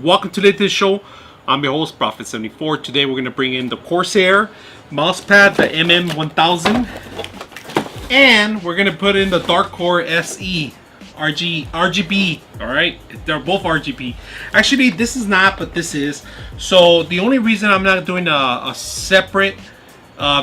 welcome to the show. I'm your host, Prophet74. Today we're going to bring in the CORSAIR mousepad, the MM1000, and we're going to put in the Dark Core SE RGB. All right, they're both RGB. Actually, this is not, but this is. So the only reason I'm not doing a separate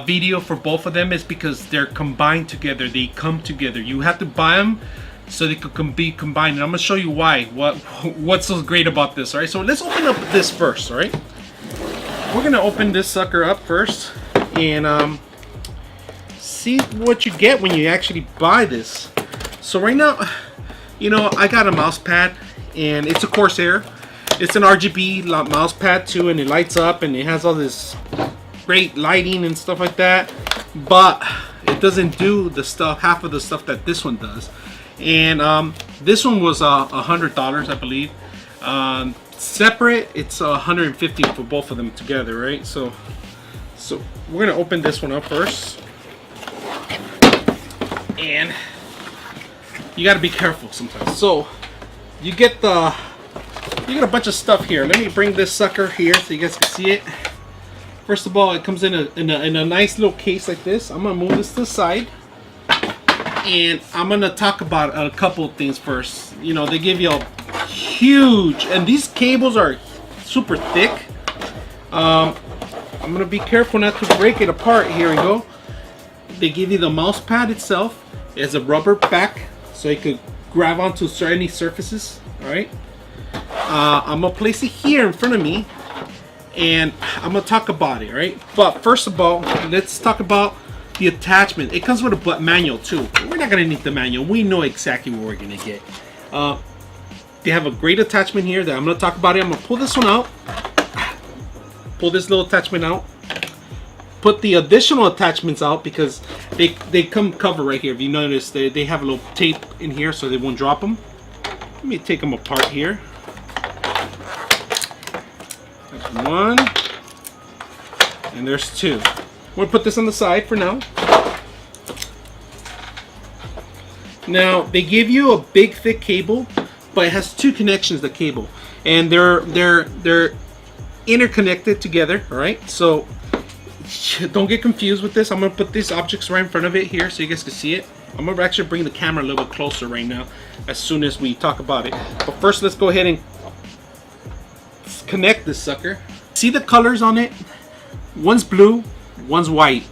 video for both of them is because they're combined together. They come together. You have to buy them so they could be combined, and I'm gonna show you why. What's so great about this? All right, so let's open up this first. All right, we're gonna open this sucker up first and see what you get when you actually buy this. So right now, you know, I got a mouse pad, and it's a CORSAIR. It's an RGB mouse pad too, and it lights up, and it has all this great lighting and stuff like that, but it doesn't do the stuff, half of the stuff that this one does. And this one was $100, I believe. Separate, it's $150 for both of them together, right? So we're gonna open this one up first, and you got to be careful sometimes. So you get a bunch of stuff here. Let me bring this sucker here so you guys can see it. First of all, it comes in a nice little case like this. I'm gonna move this to the side, and I'm gonna talk about a couple of things first. You know, they give you a huge, and these cables are super thick. I'm gonna be careful not to break it apart. Here we go. They give you the mouse pad itself. It has a rubber back, so you could grab onto any surfaces. All right. I'm gonna place it here in front of me, and I'm gonna talk about it. Right. But first of all, let's talk about the attachment. It comes with a manual too. We're not gonna need the manual. We know exactly what we're gonna get. They have a great attachment here that I'm gonna talk about it. I'm gonna pull this one out, pull this little attachment out, put the additional attachments out because they come covered right here. If you notice, they have a little tape in here so they won't drop them. Let me take them apart here. There's one, and there's two. We'll put this on the side for now. Now they give you a big thick cable, but it has two connections, the cable, and they're interconnected together. All right, so don't get confused with this. I'm gonna put these objects right in front of it here so you guys can see it. I'm gonna actually bring the camera a little bit closer right now as soon as we talk about it. But first, let's go ahead and connect this sucker. See the colors on it? One's blue, one's white.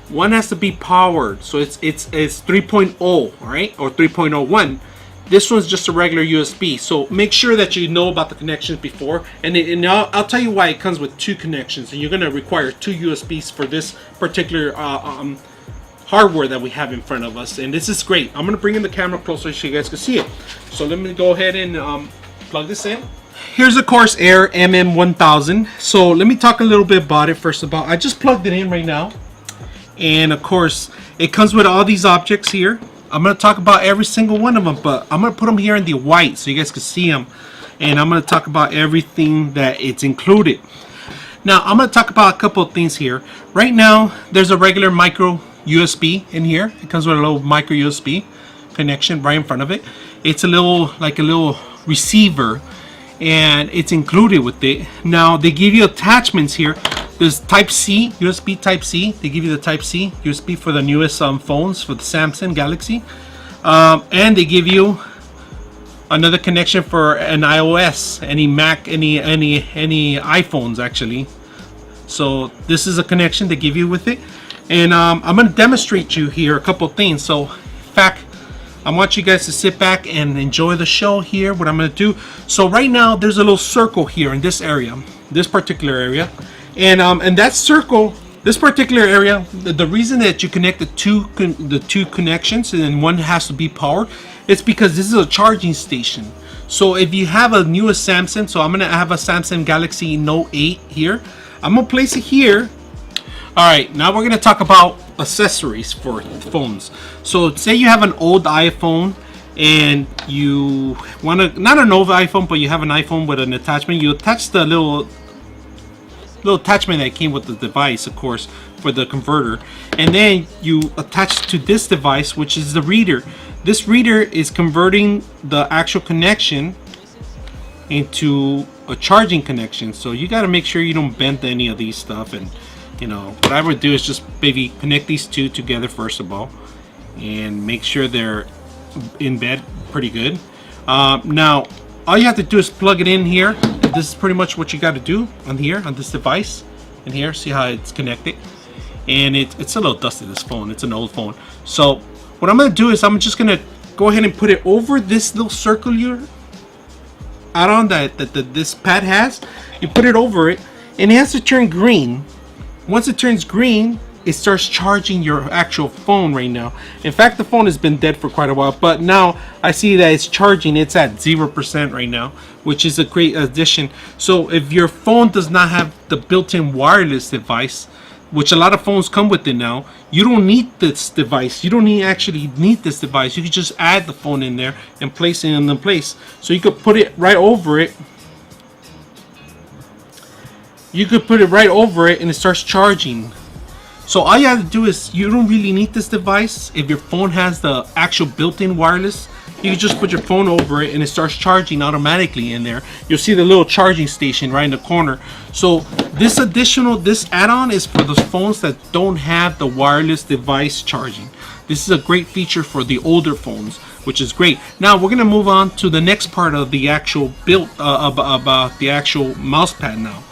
One has to be powered, so it's 3.0, all right, or 3.01. This one's just a regular USB. So make sure that you know about the connections before, and I'll tell you why it comes with two connections, and you're gonna require two USBs for this particular hardware that we have in front of us. And this is great. I'm gonna bring in the camera closer so you guys can see it. So let me go ahead and plug this in. Here's a CORSAIR MM1000. So let me talk a little bit about it. First of all, I just plugged it in right now, and of course it comes with all these objects here. I'm going to talk about every single one of them, but I'm going to put them here in the white so you guys can see them, and I'm going to talk about everything that it's included. Now I'm going to talk about a couple of things here. Right now there's a regular micro USB in here. It comes with a little micro USB connection right in front of it. It's a little receiver, and it's included with it. Now they give you attachments here. There's Type-C, USB Type-C. They give you the Type-C USB for the newest phones, for the Samsung Galaxy, and they give you another connection for an iOS, any Mac, any iPhones actually. So this is a connection they give you with it, and I'm going to demonstrate you here a couple of things. So in fact, I want you guys to sit back and enjoy the show here, what I'm going to do. So right now there's a little circle here in this area, this particular area, and that circle, this particular area, the reason that you connect the two connections and then one has to be powered, it's because this is a charging station. So if you have a newest Samsung, so I'm going to have a Samsung Galaxy Note 8 here, I'm going to place it here. Alright, now we're going to talk about accessories for phones. So say you have an old iPhone and you want to, not an old iPhone, but you have an iPhone with an attachment. You attach the little attachment that came with the device, of course, for the converter, and then you attach to this device, which is the reader. This reader is converting the actual connection into a charging connection. So you got to make sure you don't bend any of these stuff. And you know, what I would do is just maybe connect these two together first of all, and make sure they're in bed pretty good. Now all you have to do is plug it in here. This is pretty much what you got to do on here, on this device. And here, see how it's connected. And it's a little dusty, this phone. It's an old phone. So what I'm going to do is I'm just going to go ahead and put it over this little circular add-on that this pad has. You put it over it, and it has to turn green. Once it turns green, it starts charging your actual phone right now. In fact, the phone has been dead for quite a while, but now I see that it's charging. It's at 0% right now, which is a great addition. So if your phone does not have the built-in wireless device, which a lot of phones come with it now, you don't need this device. You don't actually need this device. You can just add the phone in there and place it in the place. So you could put it right over it. You could put it right over it and it starts charging. So all you have to do is, you don't really need this device. If your phone has the actual built-in wireless, you can just put your phone over it and it starts charging automatically in there. You'll see the little charging station right in the corner. So this add-on is for those phones that don't have the wireless device charging. This is a great feature for the older phones, which is great. Now we're gonna move on to the next part of the actual build about the actual mouse pad now.